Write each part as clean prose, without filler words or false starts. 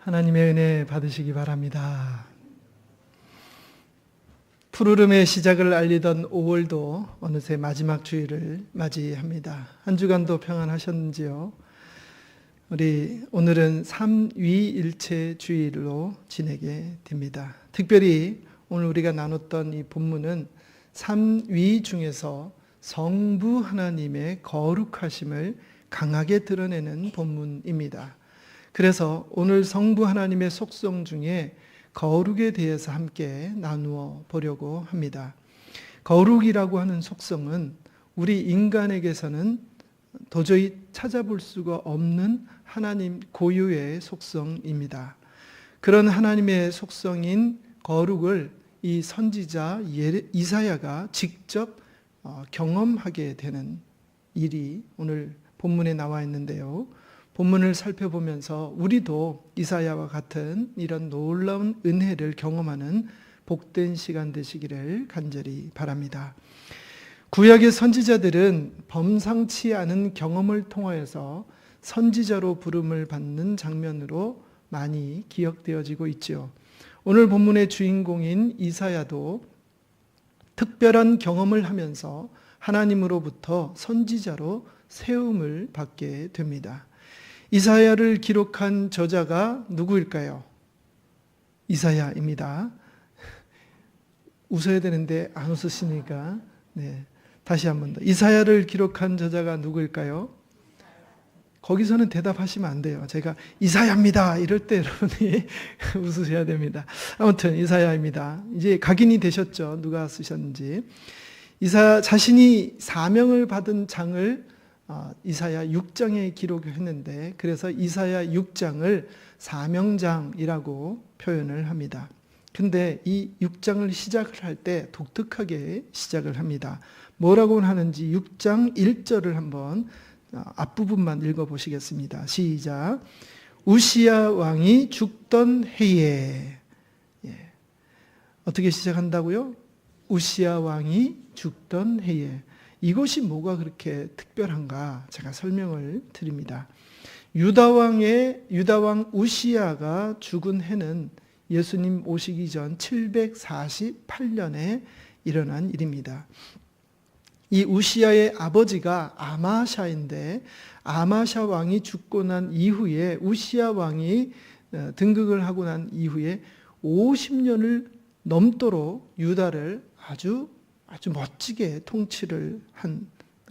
하나님의 은혜 받으시기 바랍니다. 푸르름의 시작을 알리던 5월도 어느새 마지막 주일을 맞이합니다. 한 주간도 평안하셨는지요? 우리 오늘은 삼위일체 주일로 지내게 됩니다. 특별히 오늘 우리가 나눴던 이 본문은 삼위 중에서 성부 하나님의 거룩하심을 강하게 드러내는 본문입니다. 그래서 오늘 성부 하나님의 속성 중에 거룩에 대해서 함께 나누어 보려고 합니다. 거룩이라고 하는 속성은 우리 인간에게서는 도저히 찾아볼 수가 없는 하나님 고유의 속성입니다. 그런 하나님의 속성인 거룩을 이 선지자 이사야가 직접 경험하게 되는 일이 오늘 본문에 나와 있는데요. 본문을 살펴보면서 우리도 이사야와 같은 이런 놀라운 은혜를 경험하는 복된 시간 되시기를 간절히 바랍니다. 구약의 선지자들은 범상치 않은 경험을 통하여서 선지자로 부름을 받는 장면으로 많이 기억되어지고 있죠. 오늘 본문의 주인공인 이사야도 특별한 경험을 하면서 하나님으로부터 선지자로 세움을 받게 됩니다. 이사야를 기록한 저자가 누구일까요? 이사야입니다. 웃어야 되는데 안 웃으시니까 다시 한 번 더. 이사야를 기록한 저자가 누구일까요? 거기서는 대답하시면 안 돼요. 제가 이사야입니다 이럴 때 여러분이 웃으셔야 됩니다. 아무튼 이사야입니다. 이제 각인이 되셨죠. 누가 쓰셨는지. 이사야 자신이 사명을 받은 장을 이사야 6장에 기록했는데 그래서 이사야 6장을 사명장이라고 표현을 합니다. 근데 이 6장을 시작을 할 때 독특하게 시작을 합니다. 뭐라고 하는지 6장 1절을 한번 앞부분만 읽어보시겠습니다. 시작. 우시야 왕이 죽던 해에. 어떻게 시작한다고요? 우시야 왕이 죽던 해에. 이것이 뭐가 그렇게 특별한가? 제가 설명을 드립니다. 유다왕 우시야가 죽은 해는 예수님 오시기 전 748년에 일어난 일입니다. 이 우시야의 아버지가 아마샤인데 아마샤 왕이 죽고 난 이후에 우시야 왕이 등극을 하고 난 이후에 50년을 넘도록 유다를 아주 멋지게 통치를 한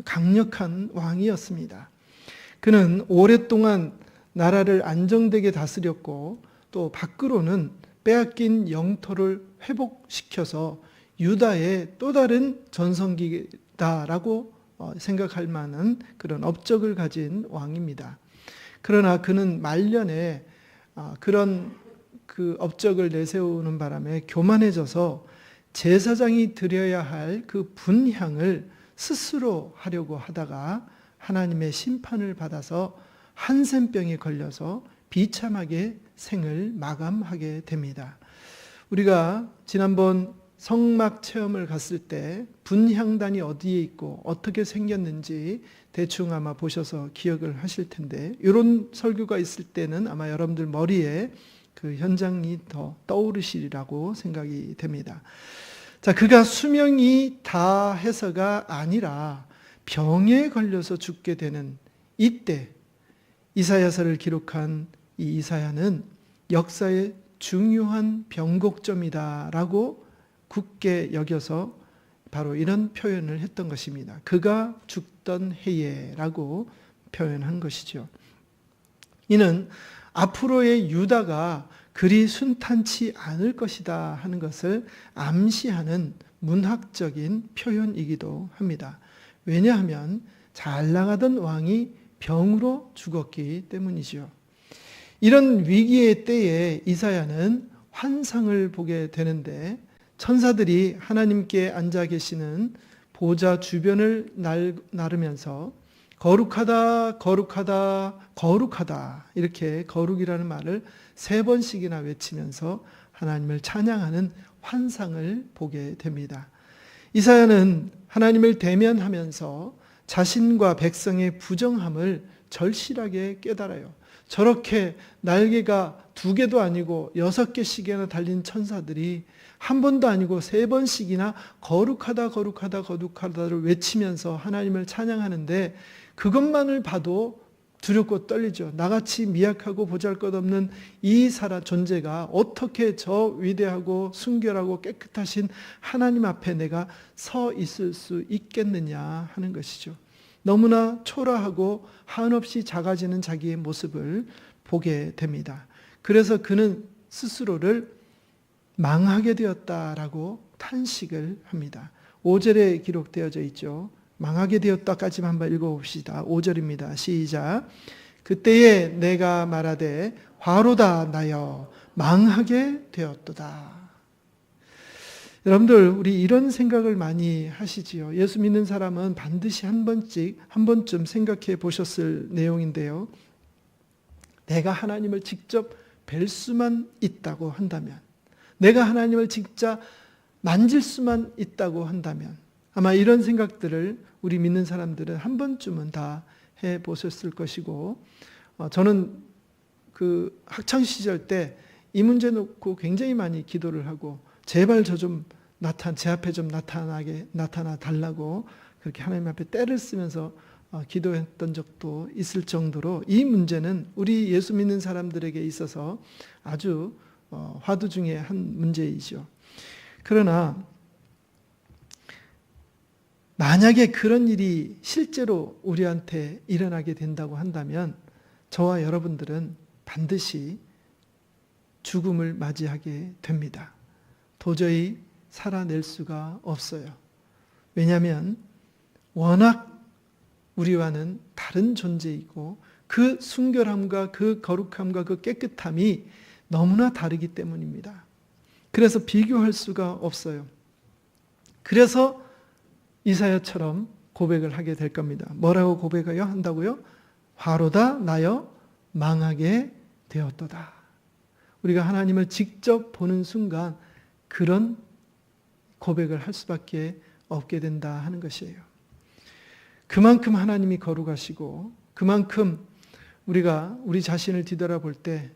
강력한 왕이었습니다. 그는 오랫동안 나라를 안정되게 다스렸고 또 밖으로는 빼앗긴 영토를 회복시켜서 유다의 또 다른 전성기다라고 생각할 만한 그런 업적을 가진 왕입니다. 그러나 그는 말년에 그런 그 업적을 내세우는 바람에 교만해져서 제사장이 드려야 할 그 분향을 스스로 하려고 하다가 하나님의 심판을 받아서 한센병에 걸려서 비참하게 생을 마감하게 됩니다. 우리가 지난번 성막 체험을 갔을 때 분향단이 어디에 있고 어떻게 생겼는지 대충 아마 보셔서 기억을 하실 텐데 이런 설교가 있을 때는 아마 여러분들 머리에 그 현장이 더 떠오르시리라고 생각이 됩니다. 자, 그가 수명이 다 해서가 아니라 병에 걸려서 죽게 되는 이때 이사야서를 기록한 이 이사야는 역사의 중요한 변곡점이다라고 굳게 여겨서 바로 이런 표현을 했던 것입니다. 그가 죽던 해에라고 표현한 것이죠. 이는 앞으로의 유다가 그리 순탄치 않을 것이다 하는 것을 암시하는 문학적인 표현이기도 합니다. 왜냐하면 잘 나가던 왕이 병으로 죽었기 때문이죠. 이런 위기의 때에 이사야는 환상을 보게 되는데 천사들이 하나님께 앉아 계시는 보좌 주변을 나르면서 거룩하다, 거룩하다, 거룩하다 이렇게 거룩이라는 말을 3번씩이나 외치면서 하나님을 찬양하는 환상을 보게 됩니다. 이사야는 하나님을 대면하면서 자신과 백성의 부정함을 절실하게 깨달아요. 저렇게 날개가 2개도 아니고 6개씩이나 달린 천사들이 한 번도 아니고 3번씩이나 거룩하다 거룩하다 거룩하다를 외치면서 하나님을 찬양하는데 그것만을 봐도 두렵고 떨리죠. 나같이 미약하고 보잘것없는 이 존재가 어떻게 저 위대하고 순결하고 깨끗하신 하나님 앞에 내가 서 있을 수 있겠느냐 하는 것이죠. 너무나 초라하고 한없이 작아지는 자기의 모습을 보게 됩니다. 그래서 그는 스스로를 망하게 되었다라고 탄식을 합니다. 5절에 기록되어져 있죠. 망하게 되었다까지만 한번 읽어봅시다. 5절입니다. 시작. 그때에 내가 말하되 화로다 나여 망하게 되었도다. 여러분들 우리 이런 생각을 많이 하시지요. 예수 믿는 사람은 반드시 한 번쯤 생각해 보셨을 내용인데요. 내가 하나님을 직접 뵐 수만 있다고 한다면, 내가 하나님을 직접 만질 수만 있다고 한다면, 아마 이런 생각들을 우리 믿는 사람들은 한 번쯤은 다 해보셨을 것이고, 저는 그 학창 시절 때 이 문제 놓고 굉장히 많이 기도를 하고, 제발 제 앞에 좀 나타나 달라고 그렇게 하나님 앞에 때를 쓰면서 기도했던 적도 있을 정도로 이 문제는 우리 예수 믿는 사람들에게 있어서 아주 화두 중에 한 문제이죠. 그러나 만약에 그런 일이 실제로 우리한테 일어나게 된다고 한다면 저와 여러분들은 반드시 죽음을 맞이하게 됩니다. 도저히 살아낼 수가 없어요. 왜냐하면 워낙 우리와는 다른 존재이고 그 순결함과 그 거룩함과 그 깨끗함이 너무나 다르기 때문입니다. 그래서 비교할 수가 없어요. 그래서 이사야처럼 고백을 하게 될 겁니다. 뭐라고 고백해야 한다고요? 화로다 나여 망하게 되었도다. 우리가 하나님을 직접 보는 순간 그런 고백을 할 수밖에 없게 된다 하는 것이에요. 그만큼 하나님이 거룩하시고 그만큼 우리가 우리 자신을 뒤돌아볼 때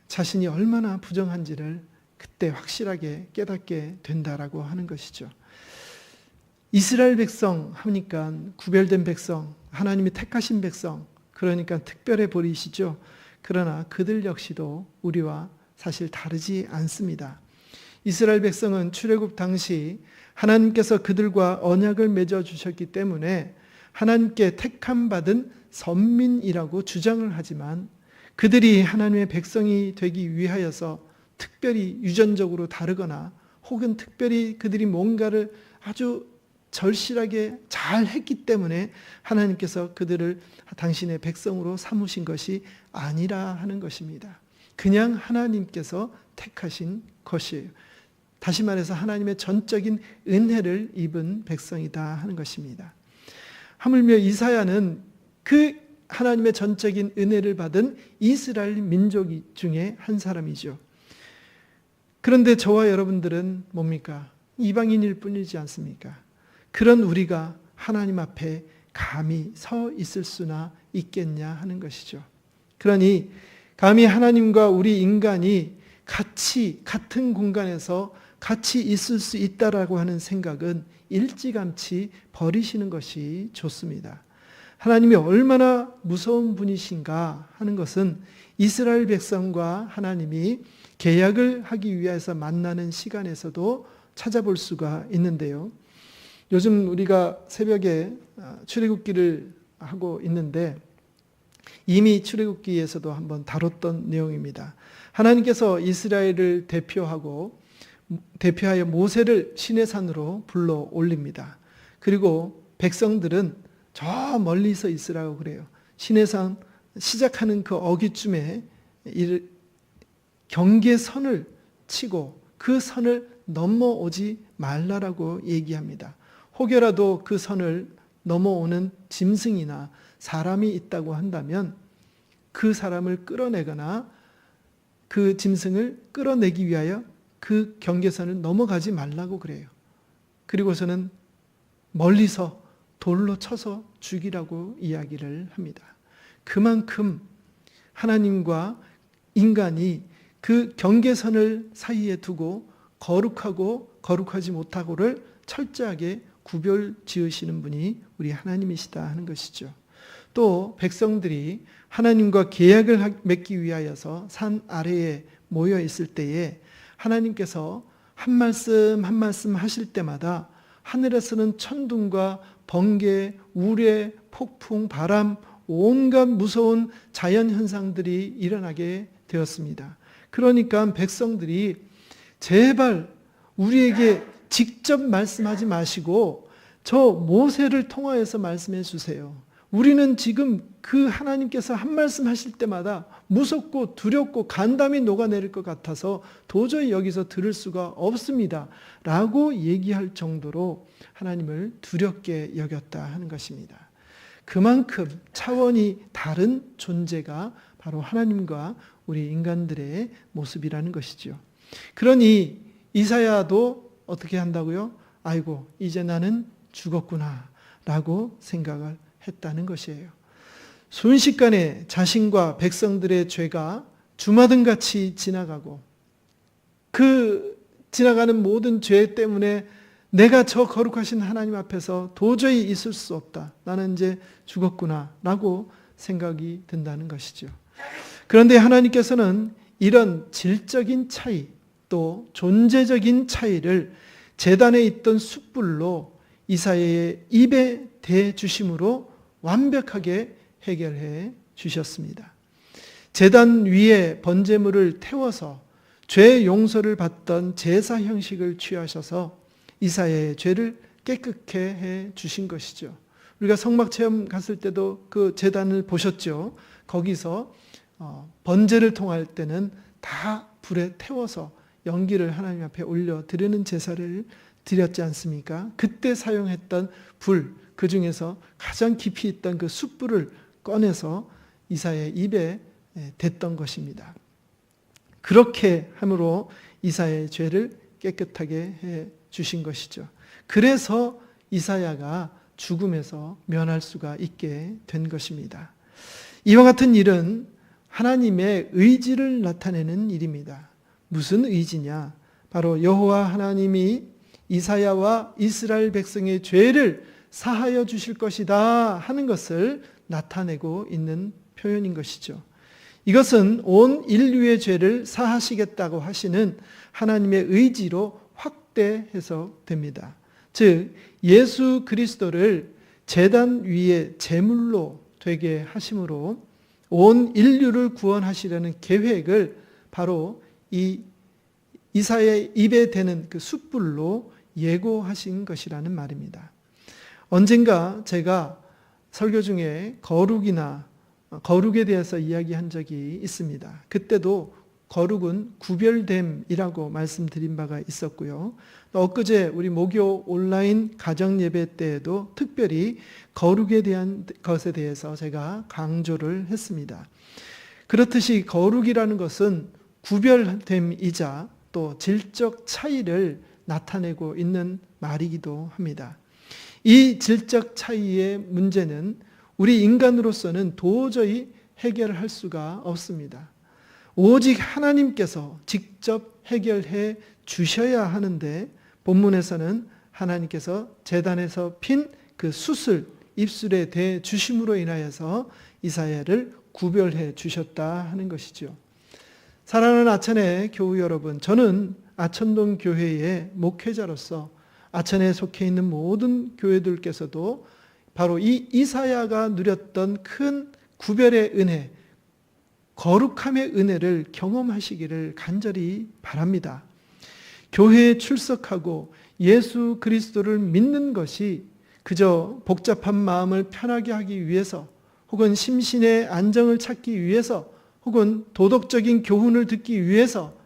자신이 얼마나 부정한지를 그때 확실하게 깨닫게 된다라고 하는 것이죠. 이스라엘 백성 하니까 구별된 백성, 하나님이 택하신 백성, 그러니까 특별해 보이시죠. 그러나 그들 역시도 우리와 사실 다르지 않습니다. 이스라엘 백성은 출애굽 당시 하나님께서 그들과 언약을 맺어 주셨기 때문에 하나님께 택함 받은 선민이라고 주장을 하지만 그들이 하나님의 백성이 되기 위하여서 특별히 유전적으로 다르거나 혹은 특별히 그들이 뭔가를 아주 절실하게 잘 했기 때문에 하나님께서 그들을 당신의 백성으로 삼으신 것이 아니라 하는 것입니다. 그냥 하나님께서 택하신 것이에요. 다시 말해서 하나님의 전적인 은혜를 입은 백성이다 하는 것입니다. 하물며 이사야는 그 하나님의 전적인 은혜를 받은 이스라엘 민족 중에 한 사람이죠. 그런데 저와 여러분들은 뭡니까? 이방인일 뿐이지 않습니까? 그런 우리가 하나님 앞에 감히 서 있을 수나 있겠냐 하는 것이죠. 그러니 감히 하나님과 우리 인간이 같은 공간에서 같이 있을 수 있다라고 하는 생각은 일찌감치 버리시는 것이 좋습니다. 하나님이 얼마나 무서운 분이신가 하는 것은 이스라엘 백성과 하나님이 계약을 하기 위해서 만나는 시간에서도 찾아볼 수가 있는데요. 요즘 우리가 새벽에 출애굽기를 하고 있는데 이미 출애굽기에서도 한번 다뤘던 내용입니다. 하나님께서 이스라엘을 대표하여 모세를 시내산으로 불러 올립니다. 그리고 백성들은 저 멀리서 있으라고 그래요. 시내산 시작하는 그 어귀쯤에 경계선을 치고 그 선을 넘어오지 말라라고 얘기합니다. 혹여라도 그 선을 넘어오는 짐승이나 사람이 있다고 한다면 그 사람을 끌어내거나 그 짐승을 끌어내기 위하여 그 경계선을 넘어가지 말라고 그래요. 그리고서는 멀리서 돌로 쳐서 죽이라고 이야기를 합니다. 그만큼 하나님과 인간이 그 경계선을 사이에 두고 거룩하고 거룩하지 못하고를 철저하게 구별 지으시는 분이 우리 하나님이시다 하는 것이죠. 또 백성들이 하나님과 계약을 맺기 위하여서 산 아래에 모여 있을 때에 하나님께서 한 말씀 한 말씀 하실 때마다 하늘에서는 천둥과 번개, 우레, 폭풍, 바람, 온갖 무서운 자연 현상들이 일어나게 되었습니다. 그러니까 백성들이 제발 우리에게 직접 말씀하지 마시고 저 모세를 통하여서 말씀해 주세요. 우리는 지금 그 하나님께서 한 말씀 하실 때마다 무섭고 두렵고 간담이 녹아내릴 것 같아서 도저히 여기서 들을 수가 없습니다. 라고 얘기할 정도로 하나님을 두렵게 여겼다 하는 것입니다. 그만큼 차원이 다른 존재가 바로 하나님과 우리 인간들의 모습이라는 것이죠. 그러니 이사야도 어떻게 한다고요? 아이고 이제 나는 죽었구나 라고 생각을 했다는 것이에요. 순식간에 자신과 백성들의 죄가 주마등같이 지나가고 그 지나가는 모든 죄 때문에 내가 저 거룩하신 하나님 앞에서 도저히 있을 수 없다. 나는 이제 죽었구나 라고 생각이 든다는 것이죠. 그런데 하나님께서는 이런 질적인 차이 또 존재적인 차이를 제단에 있던 숯불로 이사야의 입에 대주심으로 완벽하게 해결해 주셨습니다. 제단 위에 번제물을 태워서 죄 용서를 받던 제사 형식을 취하셔서 이사야의 죄를 깨끗게 해 주신 것이죠. 우리가 성막 체험 갔을 때도 그 제단을 보셨죠. 거기서 번제를 통할 때는 다 불에 태워서 연기를 하나님 앞에 올려 드리는 제사를 드렸지 않습니까? 그때 사용했던 불, 그 중에서 가장 깊이 있던 그 숯불을 꺼내서 이사야의 입에 댔던 것입니다. 그렇게 함으로 이사야의 죄를 깨끗하게 해 주신 것이죠. 그래서 이사야가 죽음에서 면할 수가 있게 된 것입니다. 이와 같은 일은 하나님의 의지를 나타내는 일입니다. 무슨 의지냐? 바로 여호와 하나님이 이사야와 이스라엘 백성의 죄를 사하여 주실 것이다 하는 것을 나타내고 있는 표현인 것이죠. 이것은 온 인류의 죄를 사하시겠다고 하시는 하나님의 의지로 확대 해석됩니다. 즉 예수 그리스도를 제단 위에 제물로 되게 하심으로 온 인류를 구원하시려는 계획을 바로 이 이사야의 입에 대는 그 숯불로 예고하신 것이라는 말입니다. 언젠가 제가 설교 중에 거룩에 대해서 이야기한 적이 있습니다. 그때도 거룩은 구별됨이라고 말씀드린 바가 있었고요. 엊그제 우리 목요 온라인 가정 예배 때에도 특별히 거룩에 대한 것에 대해서 제가 강조를 했습니다. 그렇듯이 거룩이라는 것은 구별됨이자 또 질적 차이를 나타내고 있는 말이기도 합니다. 이 질적 차이의 문제는 우리 인간으로서는 도저히 해결할 수가 없습니다. 오직 하나님께서 직접 해결해 주셔야 하는데 본문에서는 하나님께서 제단에서 핀 그 숯을 입술에 대 주심으로 인하여서 이사야를 구별해 주셨다 하는 것이죠. 사랑하는 아천의 교우 여러분, 저는 아천동 교회의 목회자로서 아천에 속해 있는 모든 교회들께서도 바로 이 이사야가 누렸던 큰 구별의 은혜, 거룩함의 은혜를 경험하시기를 간절히 바랍니다. 교회에 출석하고 예수 그리스도를 믿는 것이 그저 복잡한 마음을 편하게 하기 위해서 혹은 심신의 안정을 찾기 위해서 혹은 도덕적인 교훈을 듣기 위해서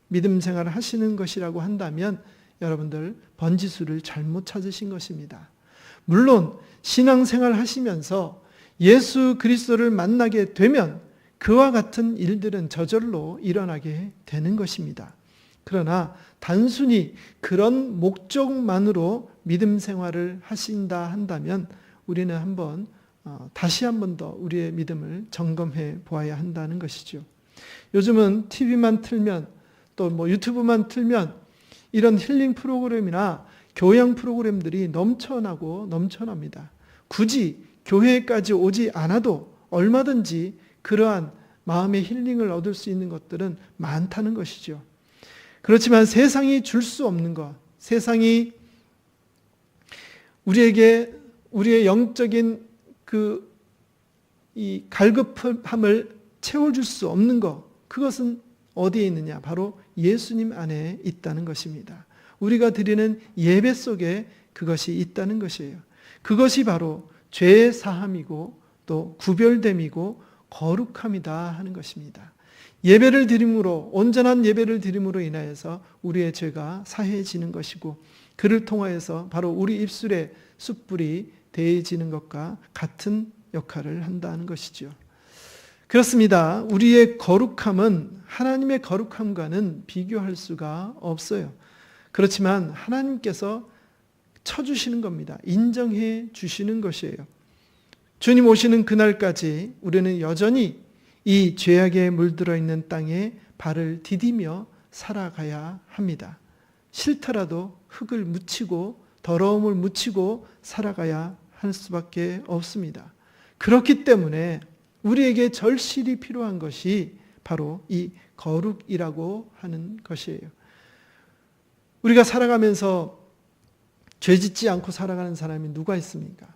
믿음 생활을 하시는 것이라고 한다면 여러분들 번지수를 잘못 찾으신 것입니다. 물론 신앙생활 하시면서 예수 그리스도를 만나게 되면 그와 같은 일들은 저절로 일어나게 되는 것입니다. 그러나 단순히 그런 목적만으로 믿음 생활을 하신다 한다면 우리는 다시 한 번 더 우리의 믿음을 점검해 보아야 한다는 것이죠. 요즘은 TV만 틀면 또 뭐 유튜브만 틀면 이런 힐링 프로그램이나 교양 프로그램들이 넘쳐납니다. 굳이 교회까지 오지 않아도 얼마든지 그러한 마음의 힐링을 얻을 수 있는 것들은 많다는 것이죠. 그렇지만 세상이 줄 수 없는 것, 세상이 우리에게 우리의 영적인 이 갈급함을 채워줄 수 없는 것, 그것은 어디에 있느냐? 바로 예수님 안에 있다는 것입니다. 우리가 드리는 예배 속에 그것이 있다는 것이에요. 그것이 바로 죄의 사함이고 또 구별됨이고 거룩함이다 하는 것입니다. 예배를 드림으로, 온전한 예배를 드림으로 인하여서 우리의 죄가 사해지는 것이고, 그를 통하여서 바로 우리 입술에 숯불이 대해지는 것과 같은 역할을 한다는 것이죠. 그렇습니다. 우리의 거룩함은 하나님의 거룩함과는 비교할 수가 없어요. 그렇지만 하나님께서 쳐주시는 겁니다. 인정해 주시는 것이에요. 주님 오시는 그날까지 우리는 여전히 이 죄악에 물들어 있는 땅에 발을 디디며 살아가야 합니다. 싫더라도 흙을 묻히고 더러움을 묻히고 살아가야 할 수밖에 없습니다. 그렇기 때문에 우리에게 절실히 필요한 것이 바로 이 거룩이라고 하는 것이에요. 우리가 살아가면서 죄 짓지 않고 살아가는 사람이 누가 있습니까?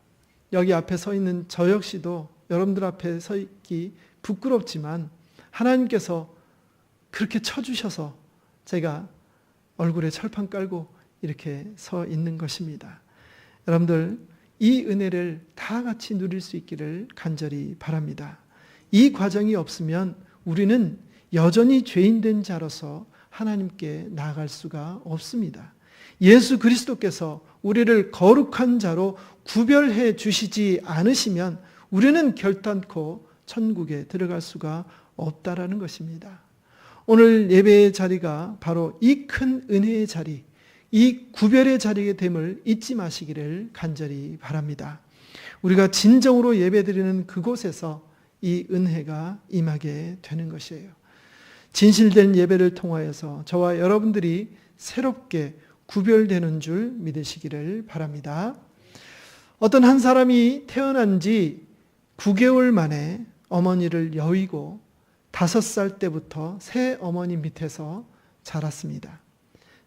여기 앞에 서 있는 저 역시도 여러분들 앞에 서 있기 부끄럽지만 하나님께서 그렇게 쳐주셔서 제가 얼굴에 철판 깔고 이렇게 서 있는 것입니다. 여러분들 이 은혜를 다 같이 누릴 수 있기를 간절히 바랍니다. 이 과정이 없으면 우리는 여전히 죄인된 자로서 하나님께 나아갈 수가 없습니다. 예수 그리스도께서 우리를 거룩한 자로 구별해 주시지 않으시면 우리는 결단코 천국에 들어갈 수가 없다라는 것입니다. 오늘 예배의 자리가 바로 이 큰 은혜의 자리, 이 구별의 자리에 됨을 잊지 마시기를 간절히 바랍니다. 우리가 진정으로 예배드리는 그곳에서 이 은혜가 임하게 되는 것이에요. 진실된 예배를 통하여서 저와 여러분들이 새롭게 구별되는 줄 믿으시기를 바랍니다. 어떤 한 사람이 태어난 지 9개월 만에 어머니를 여의고 5살 때부터 새 어머니 밑에서 자랐습니다.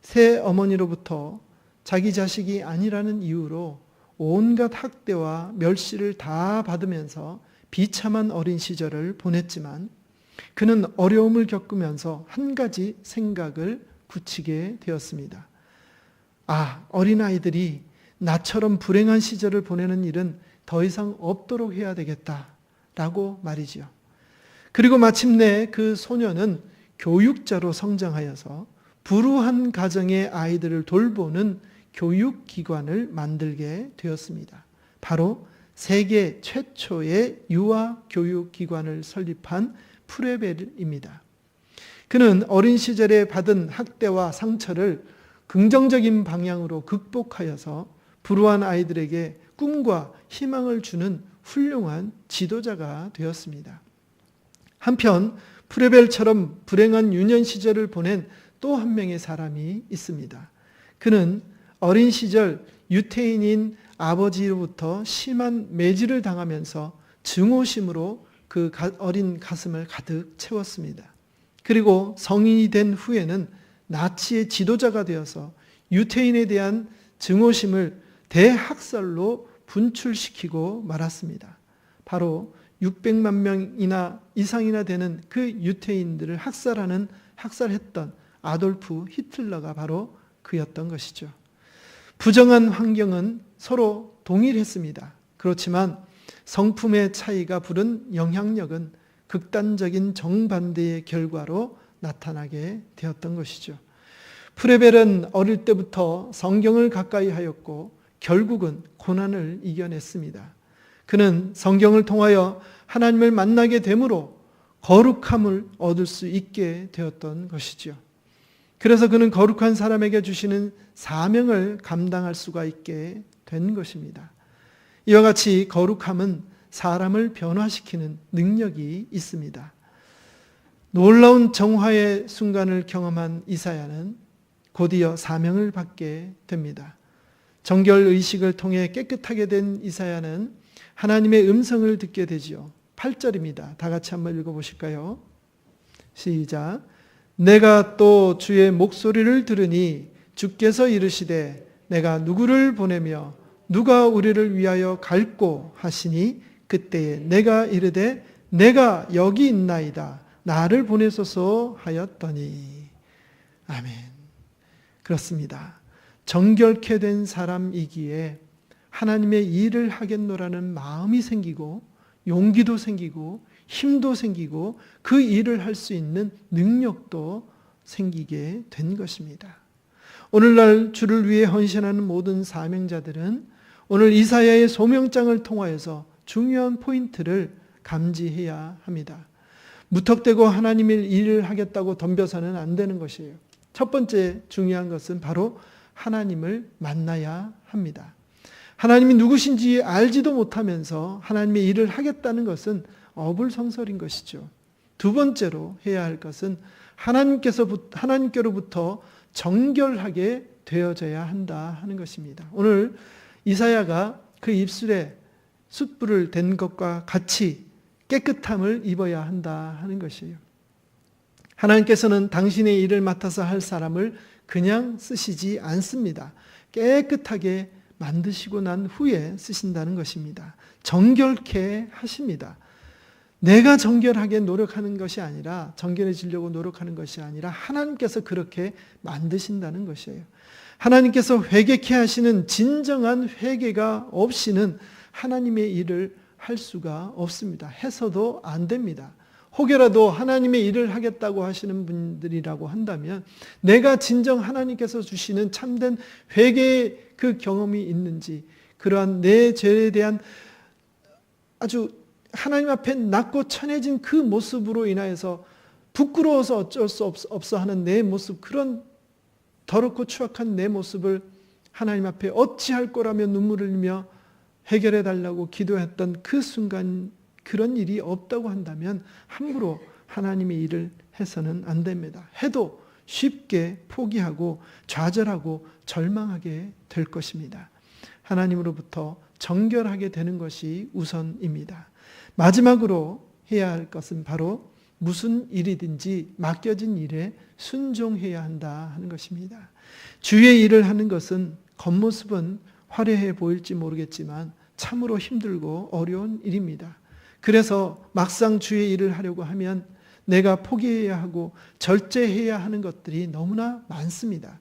새 어머니로부터 자기 자식이 아니라는 이유로 온갖 학대와 멸시를 다 받으면서 비참한 어린 시절을 보냈지만 그는 어려움을 겪으면서 한 가지 생각을 굳히게 되었습니다. 어린아이들이 나처럼 불행한 시절을 보내는 일은 더 이상 없도록 해야 되겠다라고 말이지요. 그리고 마침내 그 소녀는 교육자로 성장하여서 불우한 가정의 아이들을 돌보는 교육기관을 만들게 되었습니다. 바로 세계 최초의 유아교육기관을 설립한 프레벨입니다. 그는 어린 시절에 받은 학대와 상처를 긍정적인 방향으로 극복하여서 불우한 아이들에게 꿈과 희망을 주는 훌륭한 지도자가 되었습니다. 한편 프레벨처럼 불행한 유년 시절을 보낸 또 한 명의 사람이 있습니다. 그는 어린 시절 유태인인 아버지로부터 심한 매질을 당하면서 증오심으로 그 어린 가슴을 가득 채웠습니다. 그리고 성인이 된 후에는 나치의 지도자가 되어서 유태인에 대한 증오심을 대학살로 분출시키고 말았습니다. 바로 600만 명이나 이상이나 되는 그 유태인들을 학살했던 아돌프 히틀러가 바로 그였던 것이죠. 부정한 환경은 서로 동일했습니다. 그렇지만 성품의 차이가 부른 영향력은 극단적인 정반대의 결과로 나타나게 되었던 것이죠. 프레벨은 어릴 때부터 성경을 가까이 하였고 결국은 고난을 이겨냈습니다. 그는 성경을 통하여 하나님을 만나게 되므로 거룩함을 얻을 수 있게 되었던 것이죠. 그래서 그는 거룩한 사람에게 주시는 사명을 감당할 수가 있게 된 것입니다. 이와 같이 거룩함은 사람을 변화시키는 능력이 있습니다. 놀라운 정화의 순간을 경험한 이사야는 곧이어 사명을 받게 됩니다. 정결 의식을 통해 깨끗하게 된 이사야는 하나님의 음성을 듣게 되지요. 8절입니다. 다 같이 한번 읽어보실까요? 시작. 내가 또 주의 목소리를 들으니 주께서 이르시되 내가 누구를 보내며 누가 우리를 위하여 갈꼬 하시니 그때에 내가 이르되 내가 여기 있나이다 나를 보내소서 하였더니. 아멘. 그렇습니다. 정결케 된 사람이기에 하나님의 일을 하겠노라는 마음이 생기고 용기도 생기고 힘도 생기고 그 일을 할 수 있는 능력도 생기게 된 것입니다. 오늘날 주를 위해 헌신하는 모든 사명자들은 오늘 이사야의 소명장을 통하여서 중요한 포인트를 감지해야 합니다. 무턱대고 하나님의 일을 하겠다고 덤벼서는 안 되는 것이에요. 첫 번째 중요한 것은 바로 하나님을 만나야 합니다. 하나님이 누구신지 알지도 못하면서 하나님의 일을 하겠다는 것은 어불성설인 것이죠. 두 번째로 해야 할 것은 하나님께로부터 정결하게 되어져야 한다 하는 것입니다. 오늘 이사야가 그 입술에 숯불을 댄 것과 같이 깨끗함을 입어야 한다 하는 것이에요. 하나님께서는 당신의 일을 맡아서 할 사람을 그냥 쓰시지 않습니다. 깨끗하게 만드시고 난 후에 쓰신다는 것입니다. 정결케 하십니다. 내가 정결하게 노력하는 것이 아니라, 정결해지려고 노력하는 것이 아니라 하나님께서 그렇게 만드신다는 것이에요. 하나님께서 회개케 하시는 진정한 회개가 없이는 하나님의 일을 할 수가 없습니다. 해서도 안 됩니다. 혹여라도 하나님의 일을 하겠다고 하시는 분들이라고 한다면 내가 진정 하나님께서 주시는 참된 회개의 그 경험이 있는지, 그러한 내 죄에 대한 아주 하나님 앞에 낮고 천해진 그 모습으로 인하여서 부끄러워서 어쩔 수 없어 하는 내 모습, 그런 더럽고 추악한 내 모습을 하나님 앞에 어찌할 거라며 눈물을 흘리며 해결해 달라고 기도했던 그 순간, 그런 일이 없다고 한다면 함부로 하나님의 일을 해서는 안 됩니다. 해도 쉽게 포기하고 좌절하고 절망하게 될 것입니다. 하나님으로부터 정결하게 되는 것이 우선입니다. 마지막으로 해야 할 것은 바로 무슨 일이든지 맡겨진 일에 순종해야 한다 하는 것입니다. 주의 일을 하는 것은 겉모습은 화려해 보일지 모르겠지만 참으로 힘들고 어려운 일입니다. 그래서 막상 주의 일을 하려고 하면 내가 포기해야 하고 절제해야 하는 것들이 너무나 많습니다.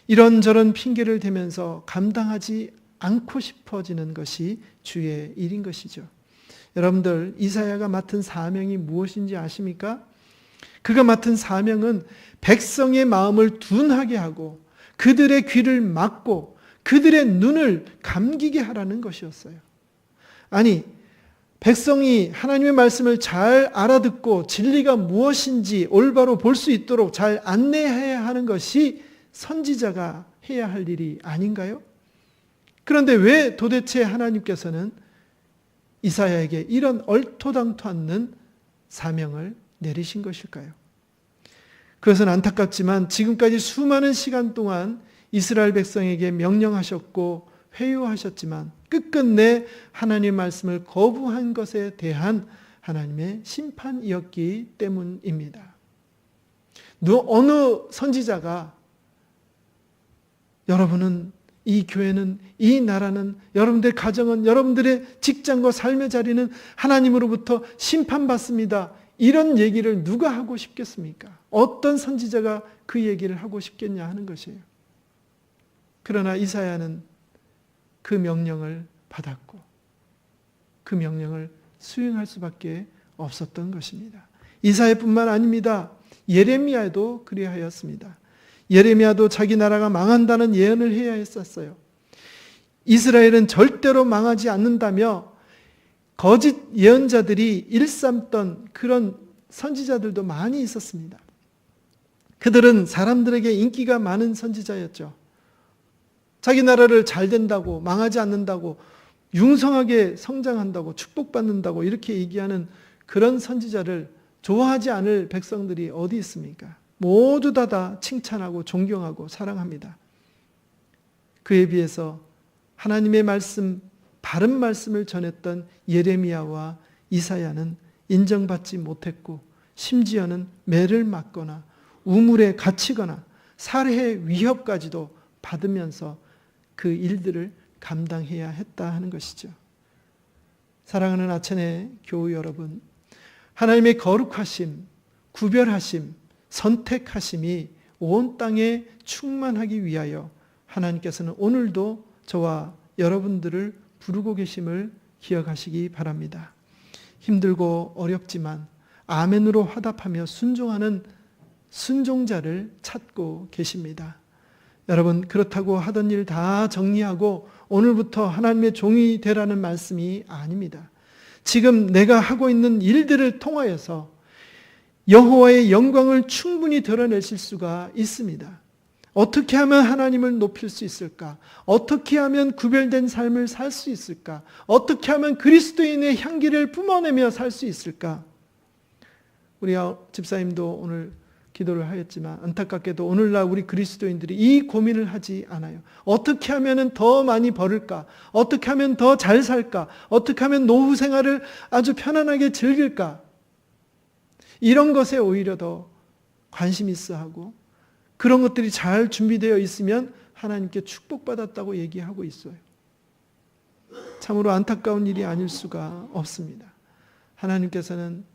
이런저런 핑계를 대면서 감당하지 않고 싶어지는 것이 주의 일인 것이죠. 여러분들, 이사야가 맡은 사명이 무엇인지 아십니까? 그가 맡은 사명은 백성의 마음을 둔하게 하고 그들의 귀를 막고 그들의 눈을 감기게 하라는 것이었어요. 아니, 백성이 하나님의 말씀을 잘 알아듣고 진리가 무엇인지 올바로 볼 수 있도록 잘 안내해야 하는 것이 선지자가 해야 할 일이 아닌가요? 그런데 왜 도대체 하나님께서는 이사야에게 이런 얼토당토 않는 사명을 내리신 것일까요? 그것은 안타깝지만 지금까지 수많은 시간 동안 이스라엘 백성에게 명령하셨고 회유하셨지만 끝끝내 하나님의 말씀을 거부한 것에 대한 하나님의 심판이었기 때문입니다. 어느 선지자가 여러분은, 이 교회는, 이 나라는, 여러분들의 가정은, 여러분들의 직장과 삶의 자리는 하나님으로부터 심판받습니다, 이런 얘기를 누가 하고 싶겠습니까? 어떤 선지자가 그 얘기를 하고 싶겠냐 하는 것이에요. 그러나 이사야는 그 명령을 받았고 그 명령을 수행할 수밖에 없었던 것입니다. 이사야뿐만 아닙니다. 예레미야도 그리하였습니다. 예레미야도 자기 나라가 망한다는 예언을 해야 했었어요. 이스라엘은 절대로 망하지 않는다며 거짓 예언자들이 일삼던 그런 선지자들도 많이 있었습니다. 그들은 사람들에게 인기가 많은 선지자였죠. 자기 나라를 잘 된다고, 망하지 않는다고, 융성하게 성장한다고, 축복받는다고 이렇게 얘기하는 그런 선지자를 좋아하지 않을 백성들이 어디 있습니까? 모두 다 칭찬하고 존경하고 사랑합니다. 그에 비해서 하나님의 말씀, 바른 말씀을 전했던 예레미야와 이사야는 인정받지 못했고 심지어는 매를 맞거나 우물에 갇히거나 살해의 위협까지도 받으면서 그 일들을 감당해야 했다 하는 것이죠. 사랑하는 아천의 교우 여러분, 하나님의 거룩하심, 구별하심, 선택하심이 온 땅에 충만하기 위하여 하나님께서는 오늘도 저와 여러분들을 부르고 계심을 기억하시기 바랍니다. 힘들고 어렵지만 아멘으로 화답하며 순종하는 순종자를 찾고 계십니다. 여러분, 그렇다고 하던 일 다 정리하고 오늘부터 하나님의 종이 되라는 말씀이 아닙니다. 지금 내가 하고 있는 일들을 통하여서 여호와의 영광을 충분히 드러내실 수가 있습니다. 어떻게 하면 하나님을 높일 수 있을까? 어떻게 하면 구별된 삶을 살 수 있을까? 어떻게 하면 그리스도인의 향기를 뿜어내며 살 수 있을까? 우리 집사님도 오늘 기도를 하였지만 안타깝게도 오늘날 우리 그리스도인들이 이 고민을 하지 않아요. 어떻게 하면 더 많이 벌을까? 어떻게 하면 더 잘 살까? 어떻게 하면 노후 생활을 아주 편안하게 즐길까? 이런 것에 오히려 더 관심 있어 하고 그런 것들이 잘 준비되어 있으면 하나님께 축복받았다고 얘기하고 있어요. 참으로 안타까운 일이 아닐 수가 없습니다. 하나님께서는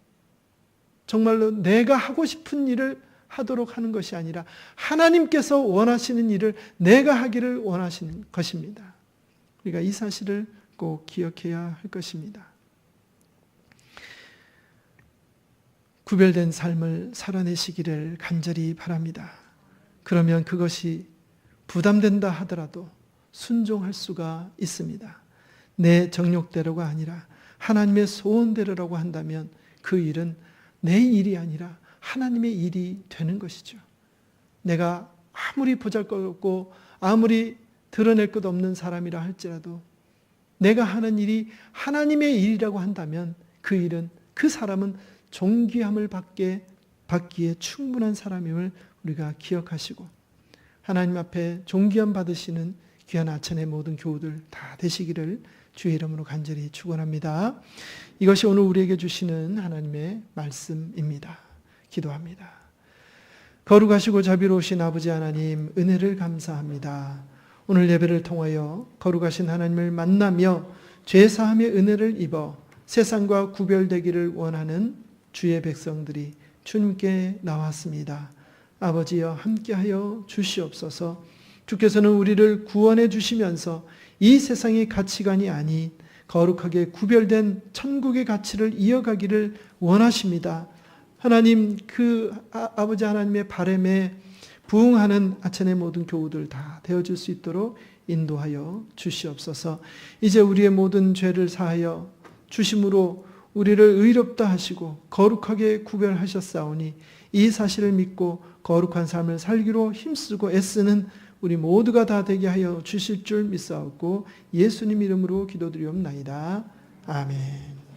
정말로 내가 하고 싶은 일을 하도록 하는 것이 아니라 하나님께서 원하시는 일을 내가 하기를 원하시는 것입니다. 우리가 이 사실을 꼭 기억해야 할 것입니다. 구별된 삶을 살아내시기를 간절히 바랍니다. 그러면 그것이 부담된다 하더라도 순종할 수가 있습니다. 내 정욕대로가 아니라 하나님의 소원대로라고 한다면 그 일은 내 일이 아니라 하나님의 일이 되는 것이죠. 내가 아무리 보잘것없고 아무리 드러낼 것 없는 사람이라 할지라도 내가 하는 일이 하나님의 일이라고 한다면 그 일은, 그 사람은 존귀함을 받기에 충분한 사람임을 우리가 기억하시고 하나님 앞에 존귀함 받으시는 귀한 아천의 모든 교우들 다 되시기를 주의 이름으로 간절히 축원합니다. 이것이 오늘 우리에게 주시는 하나님의 말씀입니다. 기도합니다. 거룩하시고 자비로우신 아버지 하나님, 은혜를 감사합니다. 오늘 예배를 통하여 거룩하신 하나님을 만나며 죄사함의 은혜를 입어 세상과 구별되기를 원하는 주의 백성들이 주님께 나왔습니다. 아버지여, 함께하여 주시옵소서. 주께서는 우리를 구원해 주시면서 이 세상의 가치관이 아닌 거룩하게 구별된 천국의 가치를 이어가기를 원하십니다. 하나님, 그 아버지 하나님의 바람에 부응하는 아천의 모든 교우들 다 되어줄 수 있도록 인도하여 주시옵소서. 이제 우리의 모든 죄를 사하여 주심으로 우리를 의롭다 하시고 거룩하게 구별하셨사오니 이 사실을 믿고 거룩한 삶을 살기로 힘쓰고 애쓰는 우리 모두가 다 되게 하여 주실 줄 믿사옵고 예수님 이름으로 기도드리옵나이다. 아멘.